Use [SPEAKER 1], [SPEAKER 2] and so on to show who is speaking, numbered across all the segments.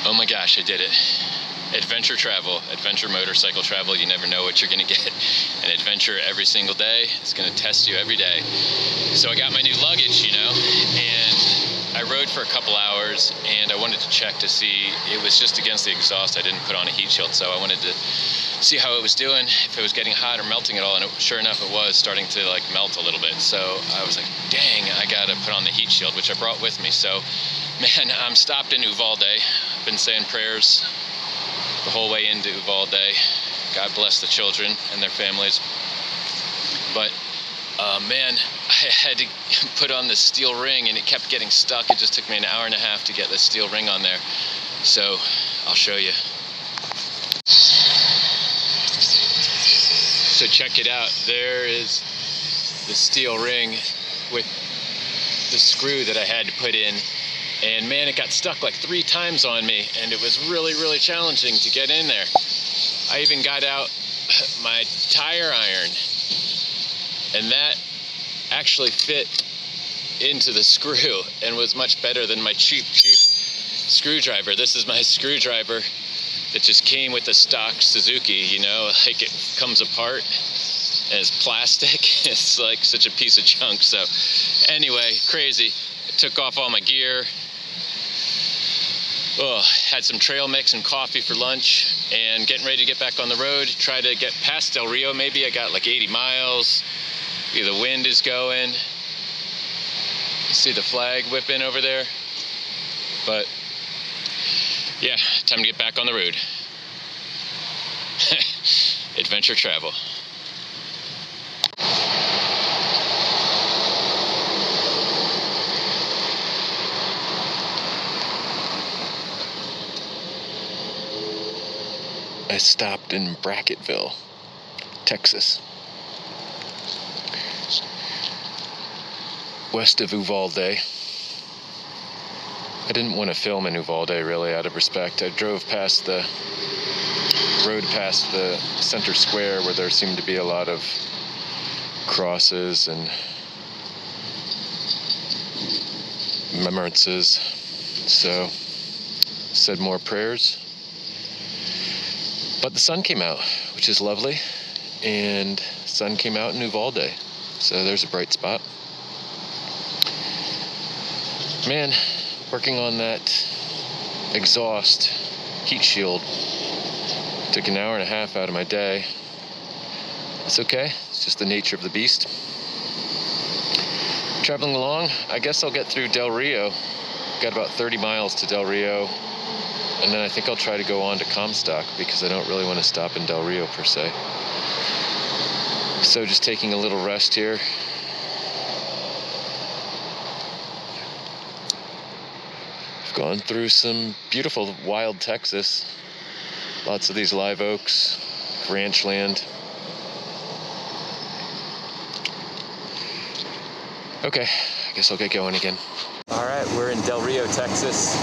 [SPEAKER 1] Oh my gosh, I did it. Adventure travel, adventure motorcycle travel. You never know what you're gonna get. An adventure every single day. It's gonna test you every day. So I got my new luggage, you know, and I rode for a couple hours, and I wanted to check to see, it was just against the exhaust. I didn't put on a heat shield, so I wanted to see how it was doing, if it was getting hot or melting at all, and sure enough it was starting to like melt a little bit. So I was like, dang, I gotta put on the heat shield, which I brought with me. So man, I'm stopped in Uvalde. I've been saying prayers the whole way into Uvalde. God bless the children and their families. But man, I had to put on this steel ring and it kept getting stuck. It just took me an hour and a half to get this steel ring on there. So I'll show you. So check it out. There is the steel ring with the screw that I had to put in. And man, it got stuck like 3 times on me, and it was really, really challenging to get in there. I even got out my tire iron, and that actually fit into the screw and was much better than my cheap screwdriver. This is my screwdriver that just came with the stock Suzuki, you know, like it comes apart and it's plastic. It's like such a piece of junk. So anyway, crazy. I took off all my gear. Oh, had some trail mix and coffee for lunch, and getting ready to get back on the road, try to get past Del Rio. Maybe I got like 80 miles. The wind is going. You see the flag whipping over there? But yeah, time to get back on the road. Adventure travel. I stopped in Brackettville, Texas, west of Uvalde. I didn't want to film in Uvalde, really, out of respect. I drove past the road past the center square where there seemed to be a lot of crosses and remembrances. So said more prayers. But the sun came out, which is lovely, and sun came out in Uvalde, so there's a bright spot. Man, working on that exhaust heat shield took an hour and a half out of my day. It's okay, it's just the nature of the beast. Traveling along, I guess I'll get through Del Rio. Got about 30 miles to Del Rio. And then I think I'll try to go on to Comstock because I don't really want to stop in Del Rio per se. So just taking a little rest here. I've gone through some beautiful wild Texas. Lots of these live oaks, ranch land. Okay, I guess I'll get going again. All right, we're in Del Rio, Texas.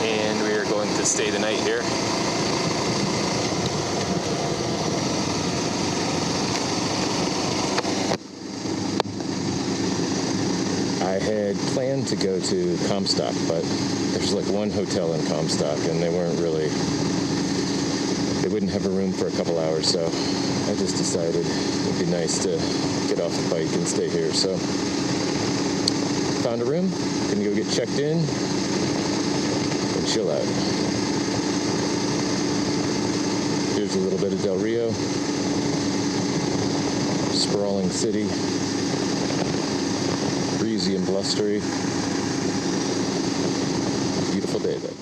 [SPEAKER 1] And we are going to stay the night here. I had planned to go to Comstock, but there's like one hotel in Comstock and they wouldn't have a room for a couple hours, so I just decided it'd be nice to get off the bike and stay here. So found a room, gonna go get checked in. Chill out. Here's a little bit of Del Rio. Sprawling city. Breezy and blustery. Beautiful day though.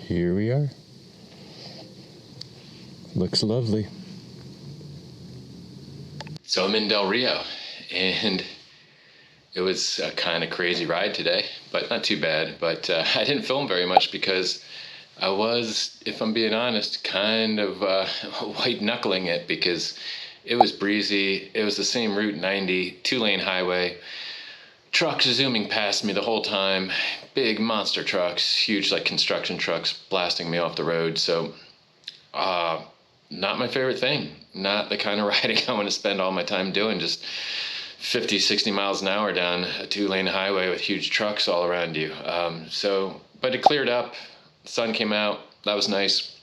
[SPEAKER 2] here we are. Looks lovely.
[SPEAKER 1] So I'm in Del Rio, and it was a kind of crazy ride today, but not too bad. But I didn't film very much because I was, if I'm being honest, kind of white knuckling it because it was breezy. It was the same Route 90, 2-lane highway. Trucks zooming past me the whole time. Big monster trucks, huge like construction trucks blasting me off the road. So not my favorite thing. Not the kind of riding I want to spend all my time doing. Just 50, 60 miles an hour down a 2-lane highway with huge trucks all around you. But it cleared up. The sun came out. That was nice.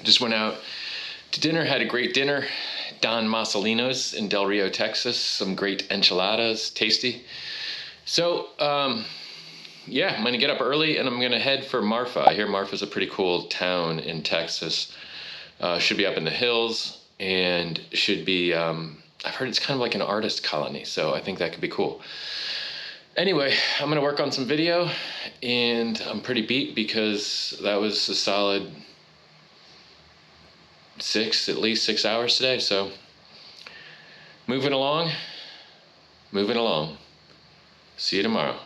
[SPEAKER 1] Just went out to dinner, had a great dinner. Don Masalino's in Del Rio, Texas. Some great enchiladas, tasty. So, I'm going to get up early and I'm going to head for Marfa. I hear Marfa's a pretty cool town in Texas. Should be up in the hills and should be, I've heard it's kind of like an artist colony, so I think that could be cool. Anyway, I'm going to work on some video, and I'm pretty beat because that was a solid at least 6 hours today, so moving along. See you tomorrow.